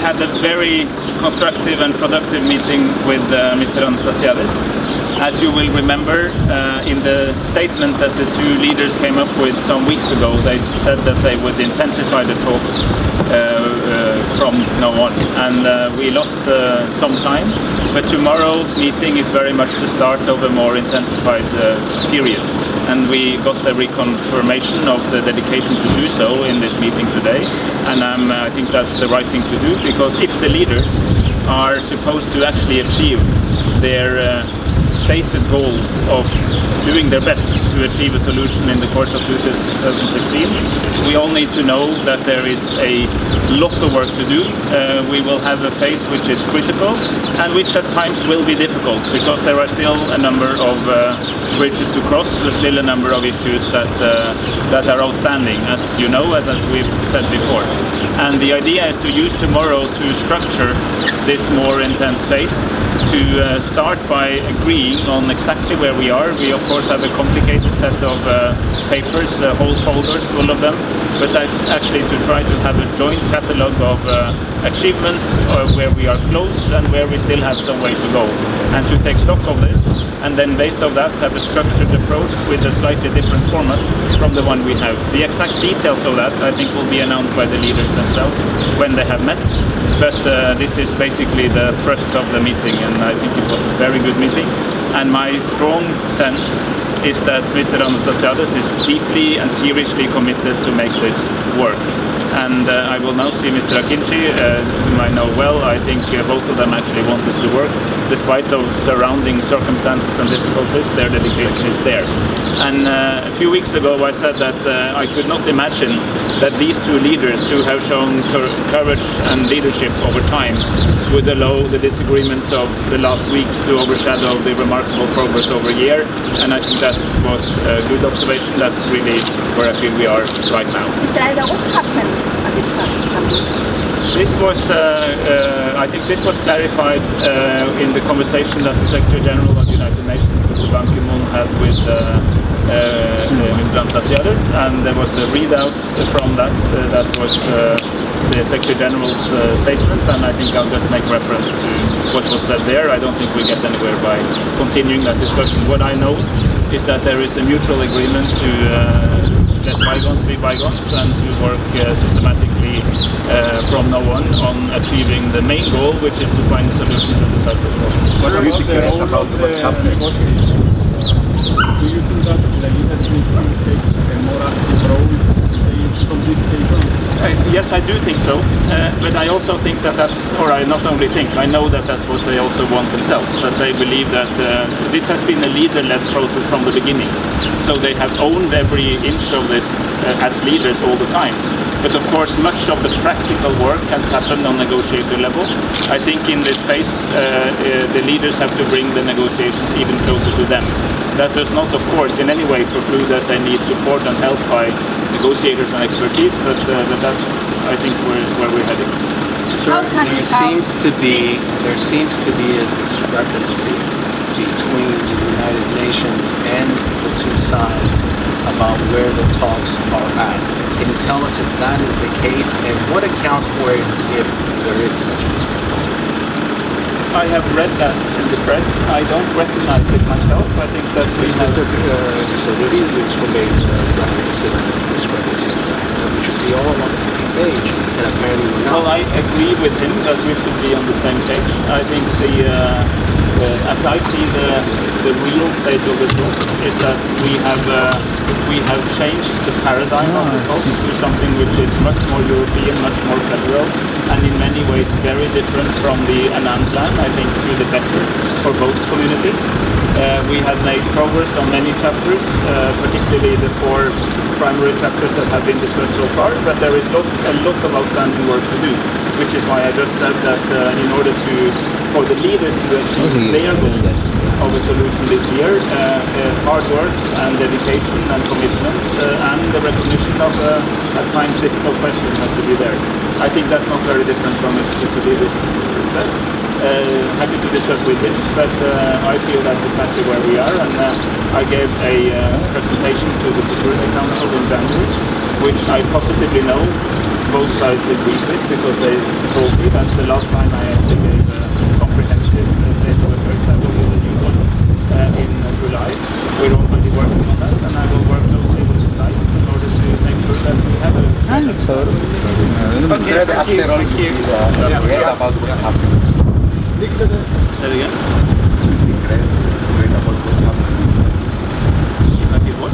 had a very constructive and productive meeting with Mr. Anastasiades. As you will remember, in the statement that the two leaders came up with some weeks ago, they said that they would intensify the talks from now on. And we lost some time, but tomorrow's meeting is very much the start of a more intensified period. And we got the reconfirmation of the dedication to do so in this meeting today. And I think that's the right thing to do, because if the leaders are supposed to actually achieve their stated goal of doing their best to achieve a solution in the course of 2016, we all need to know that there is a lot of work to do. We will have a phase which is critical and which at times will be difficult, because there are still a number of bridges to cross. There's still a number of issues that are outstanding, as you know, as we've said before. And the idea is to use tomorrow to structure this more intense phase, to start by agreeing on exactly where we are. We of course have a complicated set of papers, whole folders full of them, but actually to try to have a joint catalogue of achievements where we are close and where we still have some way to go, and to take stock of this, and then based on that have a structured approach with a slightly different format from the one we have. The exact details of that I think will be announced by the leaders themselves when they have met. But this is basically the thrust of the meeting, and I think it was a very good meeting. And my strong sense is that Mr. Anastasiades is deeply and seriously committed to make this work. And I will now see Mr. Akinci, whom I know well. I think both of them actually wanted to work. Despite those surrounding circumstances and difficulties, their dedication is there. And a few weeks ago I said that I could not imagine that these two leaders, who have shown courage and leadership over time, would allow the disagreements of the last weeks to overshadow the remarkable progress over a year. And I think that was a good observation. That's really where I feel we are right now. Mr. Eide, what happened at Istanbul? This was, I think this was clarified in the conversation that the Secretary General of the United Nations, Mr. Ban Ki-moon, had with Mr. Anastasiades, and there was a readout from that. That was the Secretary General's statement, and I think I'll just make reference to what was said there. I don't think we get anywhere by continuing that discussion. What I know is that there is a mutual agreement to let bygones be bygones, and to work systematically from now on achieving the main goal, which is to find a solution to the Cyprus problem. What about the role of the negotiations? Do you think that the leaders need to take a more active role from this table? Yes, I do think so, but I also think that that's, or I not only think, I know that that's what they also want themselves, that they believe that this has been a leader-led process from the beginning. So they have owned every inch of this as leaders all the time. But of course, much of the practical work has happened on negotiator level. I think in this phase, the leaders have to bring the negotiations even closer to them. That does not, of course, in any way preclude that they need support and help by negotiators and expertise, but that's, I think, where we're heading. Sir, there seems to be a discrepancy between the United Nations and the two sides about where the talks are at. Can you tell us if that is the case, and what accounts for it if there is such a discrepancy? I have read that in the press. I don't recognize it myself. I think that we have... Mr. Rudy, you made reference to the discrepancy. We should be all on the same page, and apparently we're not. Well, I agree with him that we should be on the same page. I think as I see the real state of the talk is that we have changed the paradigm of the talk to something which is much more European, much more federal, and in many ways very different from the Annan plan, I think, to the better for both communities. We have made progress on many chapters, particularly the 4 primary chapters that have been discussed so far, but there is a lot of outstanding work to do, which is why I just said that in order for the leaders to achieve their goal of a solution this year, hard work and dedication and commitment and the recognition of at times difficult questions has to be there. I think that's not very different from what the leaders said. Happy to discuss with him, but I feel that's exactly where we are, and I gave a presentation to the Security Council in January, which I positively know both sides agree with, because they told me that the last time I actually gave a comprehensive data research, I will do a new one in July. We're already working on that, and I will work closely with the sites in order to make sure that we have a Okay, thank you. Read about what happened. Nixon. Say it again. Read about what happened. I did what?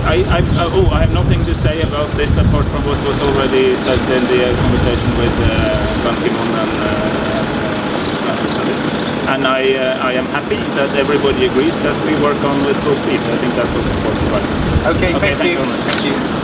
I have nothing to say about this apart from what was already said in the conversation with Ban Ki-moon and Anastasiades. And I am happy that everybody agrees that we work on with full speed. I think that was important, right? Okay, thank you. Thank you very much. Thank you.